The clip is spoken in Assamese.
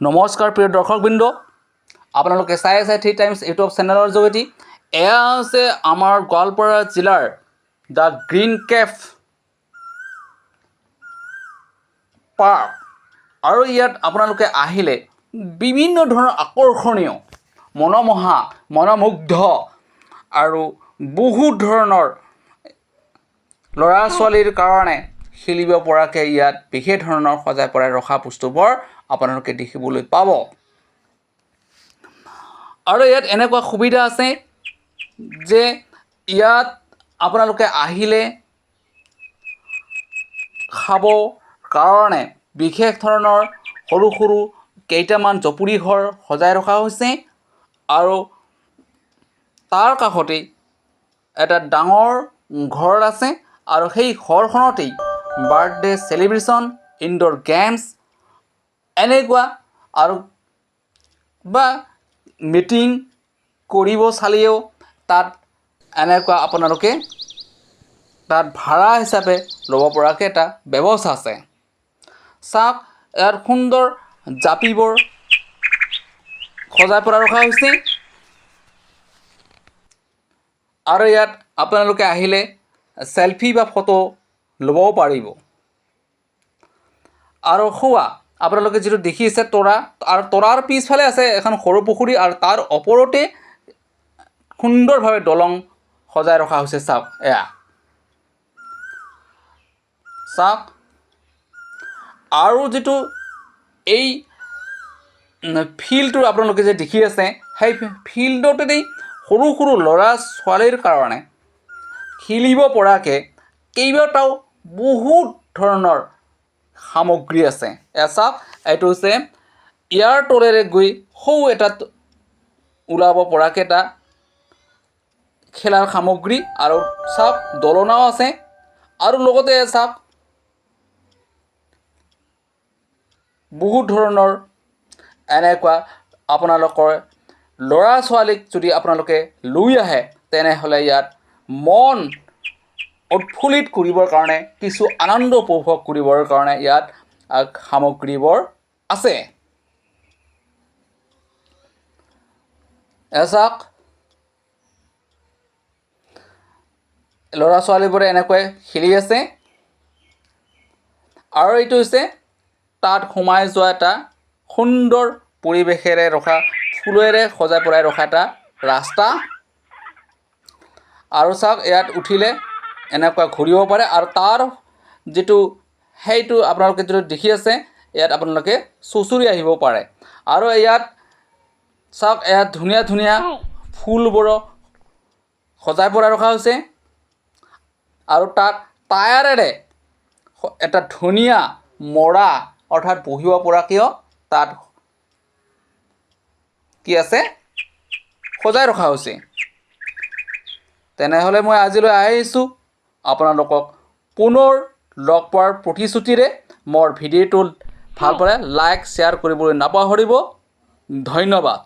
নমস্কাৰ প্ৰিয় দৰ্শকবৃন্দ, আপোনালোকে চাই আছে 3 টাইমছ ইউটিউব চেনেলৰ যোগেদি। এয়া আছে আমাৰ গোৱালপাৰা জিলাৰ দ্য গ্ৰীণ কেফ পাৰ্ক, আৰু ইয়াত আপোনালোকে আহিলে বিভিন্ন ধৰণৰ আকৰ্ষণীয়, মনোমোহা, মনোমুগ্ধ আৰু বহুত ধৰণৰ ল'ৰা ছোৱালীৰ কাৰণে খেলিব পৰাকৈ ইয়াত বিশেষ ধৰণৰ সজাই পৰাই ৰখা বস্তুবোৰ আপোনালোকে দেখিবলৈ পাব। আৰু ইয়াত এনেকুৱা সুবিধা আছে যে ইয়াত আপোনালোকে আহিলে খাব কাৰণে বিশেষ ধৰণৰ সৰু সৰু কেইটামান জপুৰি ঘৰ সজাই ৰখা হৈছে, আৰু তাৰ কাষতেই এটা ডাঙৰ ঘৰ আছে, আৰু সেই ঘৰখনতেই বাৰ্থডে চেলিব্ৰেশ্যন, ইনডোৰ গেমছ এনেকুৱা আৰু বা মিটিং কৰিব চালেও তাত এনেকুৱা আপোনালোকে তাত ভাড়া হিচাপে ল'ব পৰাকৈ এটা ব্যৱস্থা আছে। চাওক, ইয়াত সুন্দৰ জাপিবোৰ সজাই পৰা ৰখা হৈছে, আৰু ইয়াত আপোনালোকে আহিলে চেলফি বা ফটো ল'বও পাৰিব। আৰু খোৱা আপোনালোকে যিটো দেখি আছে তৰা, আৰু তৰাৰ পিছফালে আছে এখন সৰু পুখুৰী, আৰু তাৰ ওপৰতে সুন্দৰভাৱে দলং সজাই ৰখা হৈছে। চাওক, এয়া চাওক, আৰু যিটো এই ফিল্ডটো আপোনালোকে যে দেখি আছে, সেই ফিল্ডতেই সৰু সৰু ল'ৰা ছোৱালীৰ কাৰণে খেলিব পৰাকৈ কেইবাটাও বহুত ধৰণৰ সামগ্ৰী আছে। এয়া চাওক, এইটো হৈছে ইয়াৰ তলেৰে গৈ সৌ এটাত ওলাব পৰাকৈ এটা খেলাৰ সামগ্ৰী, আৰু চাওক দলনাও আছে, আৰু লগতে চাওক বহুত ধৰণৰ এনেকুৱা আপোনালোকৰ ল'ৰা ছোৱালীক যদি আপোনালোকে লৈ আহে, তেনেহ'লে ইয়াত মন উৎফুল্লিত কৰিবৰ কাৰণে, কিছু আনন্দ উপভোগ কৰিবৰ কাৰণে ইয়াত সামগ্ৰীবোৰ আছে। চাওক, ল'ৰা ছোৱালীবোৰে এনেকৈ খেলি আছে, আৰু এইটো হৈছে তাত সোমাই যোৱা এটা সুন্দৰ পৰিৱেশেৰে ৰখা, ফুলেৰে সজাই পৰাই ৰখা এটা ৰাস্তা। আৰু চাওক, ইয়াত উঠিলে এনেকুৱা ঘূৰিব পাৰে, আৰু তাৰ যিটো সেইটো আপোনালোকে যিটো দেখি আছে, ইয়াত আপোনালোকে চুঁচৰি আহিব পাৰে। আৰু ইয়াত চাওক, ইয়াত ধুনীয়া ধুনীয়া ফুলবোৰো সজাই পৰাই ৰখা হৈছে, আৰু তাত টায়াৰেৰে এটা ধুনীয়া মৰা অৰ্থাৎ বহিব পৰাকৈও তাত কি আছে সজাই ৰখা হৈছে। তেনেহ'লে মই আজিলৈ আহিছোঁ আপোনালোকক পুনৰ লগ পোৱাৰ প্ৰতিশ্ৰুতিৰে। মোৰ ভিডিঅ'টো ভাল পালে লাইক শ্বেয়াৰ কৰিবলৈ নাপাহৰিব। ধন্যবাদ।